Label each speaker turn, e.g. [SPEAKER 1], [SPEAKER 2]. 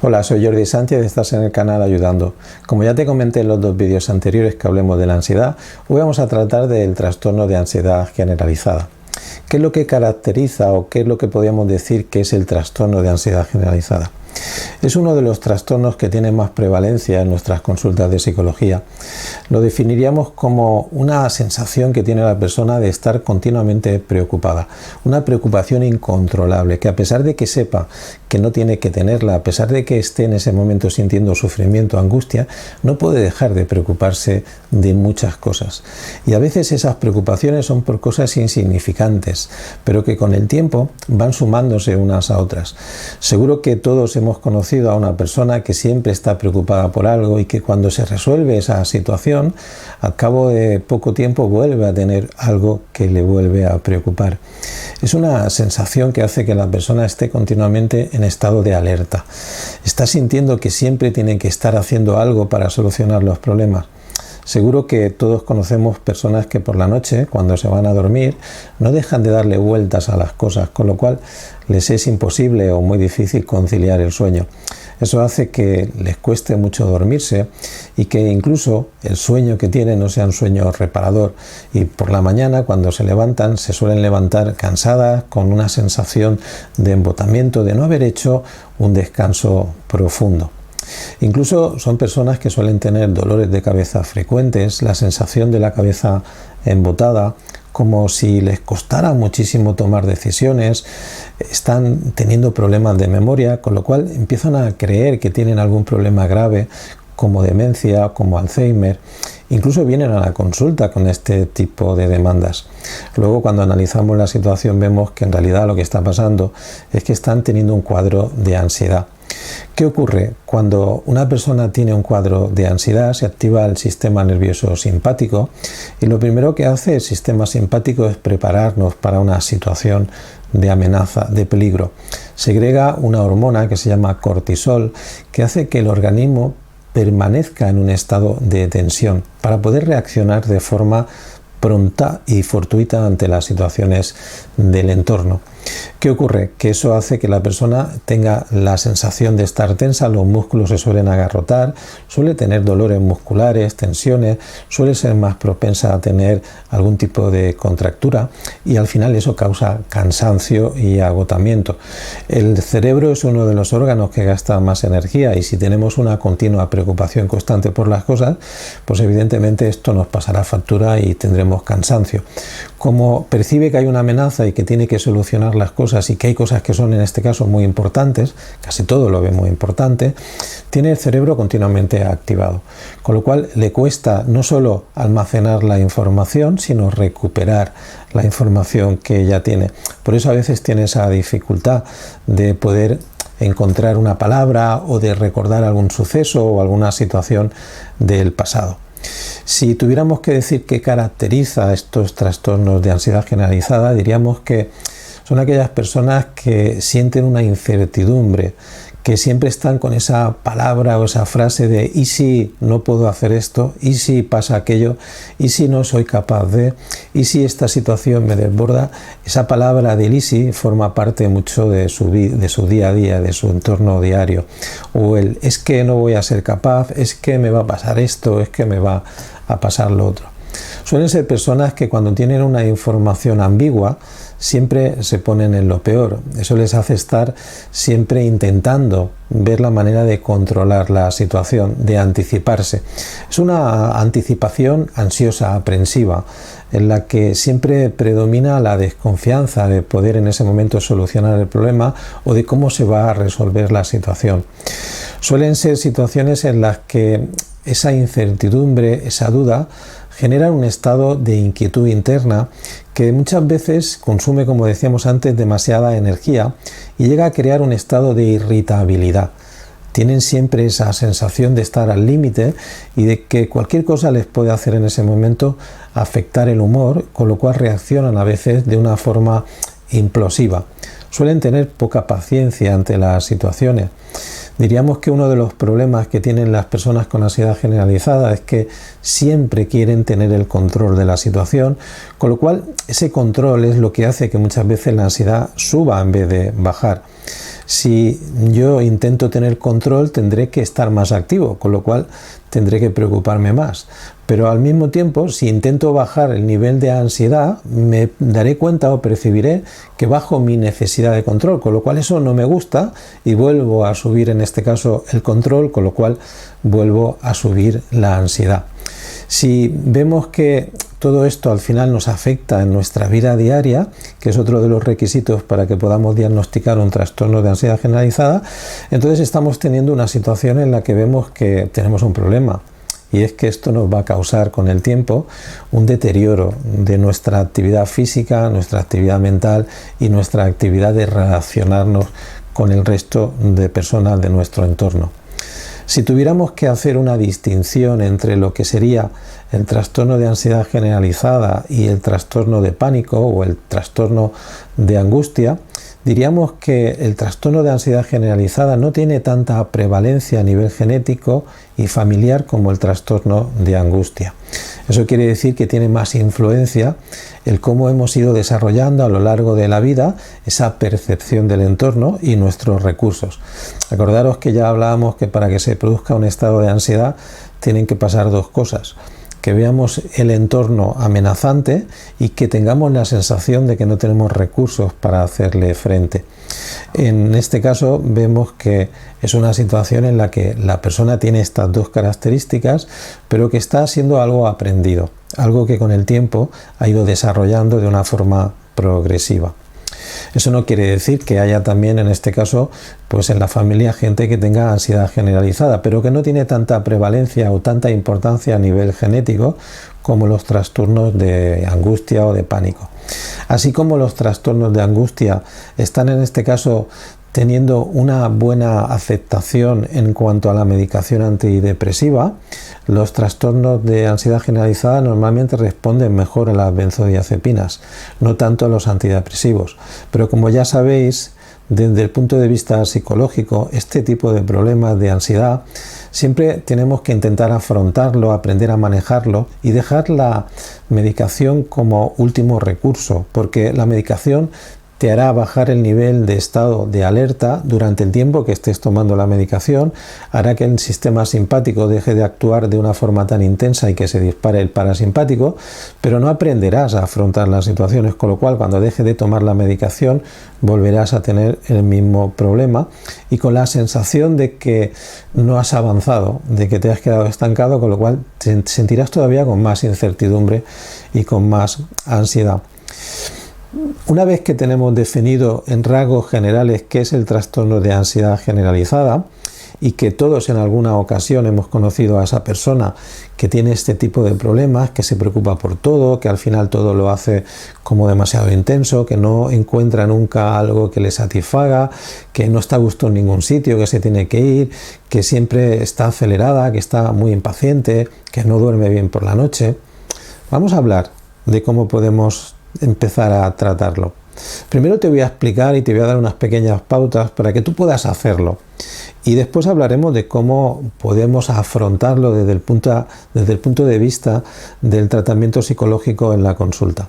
[SPEAKER 1] Hola, soy Jordi Sánchez y estás en el canal Ayudando. Como ya te comenté en los dos vídeos anteriores que hablemos de la ansiedad, hoy vamos a tratar del trastorno de ansiedad generalizada. ¿Qué es lo que caracteriza o qué es lo que podríamos decir que es el trastorno de ansiedad generalizada? Es uno de los trastornos que tiene más prevalencia en nuestras consultas de psicología. Lo definiríamos como una sensación que tiene la persona de estar continuamente preocupada, una preocupación incontrolable, que a pesar de que sepa que no tiene que tenerla, a pesar de que esté en ese momento sintiendo sufrimiento, angustia, no puede dejar de preocuparse de muchas cosas. Y a veces esas preocupaciones son por cosas insignificantes, pero que con el tiempo van sumándose unas a otras. Seguro que todos hemos conocido a una persona que siempre está preocupada por algo y que cuando se resuelve esa situación, al cabo de poco tiempo vuelve a tener algo que le vuelve a preocupar. Es una sensación que hace que la persona esté continuamente en estado de alerta. Está sintiendo que siempre tiene que estar haciendo algo para solucionar los problemas. Seguro que todos conocemos personas que por la noche, cuando se van a dormir, no dejan de darle vueltas a las cosas, con lo cual les es imposible o muy difícil conciliar el sueño. Eso hace que les cueste mucho dormirse y que incluso el sueño que tienen no sea un sueño reparador. Y por la mañana, cuando se levantan, se suelen levantar cansadas, con una sensación de embotamiento, de no haber hecho un descanso profundo. Incluso son personas que suelen tener dolores de cabeza frecuentes, la sensación de la cabeza embotada, como si les costara muchísimo tomar decisiones, están teniendo problemas de memoria, con lo cual empiezan a creer que tienen algún problema grave, como demencia, como Alzheimer. Incluso vienen a la consulta con este tipo de demandas. Luego, cuando analizamos la situación, vemos que en realidad lo que está pasando es que están teniendo un cuadro de ansiedad. ¿Qué ocurre? Cuando una persona tiene un cuadro de ansiedad, se activa el sistema nervioso simpático y lo primero que hace el sistema simpático es prepararnos para una situación de amenaza, de peligro. Segrega una hormona que se llama cortisol, que hace que el organismo permanezca en un estado de tensión para poder reaccionar de forma pronta y fortuita ante las situaciones del entorno. ¿Qué ocurre? Que eso hace que la persona tenga la sensación de estar tensa, los músculos se suelen agarrotar, suele tener dolores musculares, tensiones, suele ser más propensa a tener algún tipo de contractura y al final eso causa cansancio y agotamiento. El cerebro es uno de los órganos que gasta más energía y si tenemos una continua preocupación constante por las cosas, pues evidentemente esto nos pasará factura y tendremos cansancio. Como percibe que hay una amenaza y que tiene que solucionar las cosas y que hay cosas que son en este caso muy importantes, casi todo lo ve muy importante, tiene el cerebro continuamente activado, con lo cual le cuesta no solo almacenar la información, sino recuperar la información que ya tiene. Por eso a veces tiene esa dificultad de poder encontrar una palabra o de recordar algún suceso o alguna situación del pasado. Si tuviéramos que decir qué caracteriza estos trastornos de ansiedad generalizada, diríamos que son aquellas personas que sienten una incertidumbre, que siempre están con esa palabra o esa frase de ¿y si no puedo hacer esto? ¿Y si pasa aquello? ¿Y si no soy capaz de? ¿Y si esta situación me desborda? Esa palabra del ¿y si? Forma parte mucho de su día a día, de su entorno diario. O el es que no voy a ser capaz, es que me va a pasar esto, es que me va a pasar lo otro. Suelen ser personas que cuando tienen una información ambigua siempre se ponen en lo peor. Eso les hace estar siempre intentando ver la manera de controlar la situación, de anticiparse. Es una anticipación ansiosa, aprensiva, en la que siempre predomina la desconfianza de poder en ese momento solucionar el problema o de cómo se va a resolver la situación. Suelen ser situaciones en las que esa incertidumbre, esa duda, genera un estado de inquietud interna que muchas veces consume, como decíamos antes, demasiada energía y llega a crear un estado de irritabilidad. Tienen siempre esa sensación de estar al límite y de que cualquier cosa les puede hacer en ese momento afectar el humor, con lo cual reaccionan a veces de una forma implosiva. Suelen tener poca paciencia ante las situaciones. Diríamos que uno de los problemas que tienen las personas con ansiedad generalizada es que siempre quieren tener el control de la situación, con lo cual ese control es lo que hace que muchas veces la ansiedad suba en vez de bajar. Si yo intento tener control, tendré que estar más activo, con lo cual tendré que preocuparme más. Pero al mismo tiempo, si intento bajar el nivel de ansiedad, me daré cuenta o percibiré que bajo mi necesidad de control, con lo cual eso no me gusta y vuelvo a subir, en este caso, el control, con lo cual vuelvo a subir la ansiedad. Si vemos que todo esto al final nos afecta en nuestra vida diaria, que es otro de los requisitos para que podamos diagnosticar un trastorno de ansiedad generalizada, entonces estamos teniendo una situación en la que vemos que tenemos un problema. Y es que esto nos va a causar con el tiempo un deterioro de nuestra actividad física, nuestra actividad mental y nuestra actividad de relacionarnos con el resto de personas de nuestro entorno. Si tuviéramos que hacer una distinción entre lo que sería el trastorno de ansiedad generalizada y el trastorno de pánico o el trastorno de angustia, diríamos que el trastorno de ansiedad generalizada no tiene tanta prevalencia a nivel genético y familiar como el trastorno de angustia. Eso quiere decir que tiene más influencia el cómo hemos ido desarrollando a lo largo de la vida esa percepción del entorno y nuestros recursos. Acordaros que ya hablábamos que para que se produzca un estado de ansiedad tienen que pasar dos cosas: que veamos el entorno amenazante y que tengamos la sensación de que no tenemos recursos para hacerle frente. En este caso vemos que es una situación en la que la persona tiene estas dos características, pero que está siendo algo aprendido, algo que con el tiempo ha ido desarrollando de una forma progresiva. Eso no quiere decir que haya también, en este caso, pues en la familia gente que tenga ansiedad generalizada, pero que no tiene tanta prevalencia o tanta importancia a nivel genético como los trastornos de angustia o de pánico. Así como los trastornos de angustia están en este caso teniendo una buena aceptación en cuanto a la medicación antidepresiva, los trastornos de ansiedad generalizada normalmente responden mejor a las benzodiazepinas, no tanto a los antidepresivos. Pero como ya sabéis, desde el punto de vista psicológico, este tipo de problemas de ansiedad siempre tenemos que intentar afrontarlo, aprender a manejarlo y dejar la medicación como último recurso, porque la medicación te hará bajar el nivel de estado de alerta durante el tiempo que estés tomando la medicación, hará que el sistema simpático deje de actuar de una forma tan intensa y que se dispare el parasimpático, pero no aprenderás a afrontar las situaciones, con lo cual cuando deje de tomar la medicación volverás a tener el mismo problema y con la sensación de que no has avanzado, de que te has quedado estancado, con lo cual te sentirás todavía con más incertidumbre y con más ansiedad. Una vez que tenemos definido en rasgos generales qué es el trastorno de ansiedad generalizada y que todos en alguna ocasión hemos conocido a esa persona que tiene este tipo de problemas, que se preocupa por todo, que al final todo lo hace como demasiado intenso, que no encuentra nunca algo que le satisfaga, que no está a gusto en ningún sitio, que se tiene que ir, que siempre está acelerada, que está muy impaciente, que no duerme bien por la noche. Vamos a hablar de cómo podemos empezar a tratarlo. Primero te voy a explicar y te voy a dar unas pequeñas pautas para que tú puedas hacerlo y después hablaremos de cómo podemos afrontarlo desde el punto de vista del tratamiento psicológico en la consulta.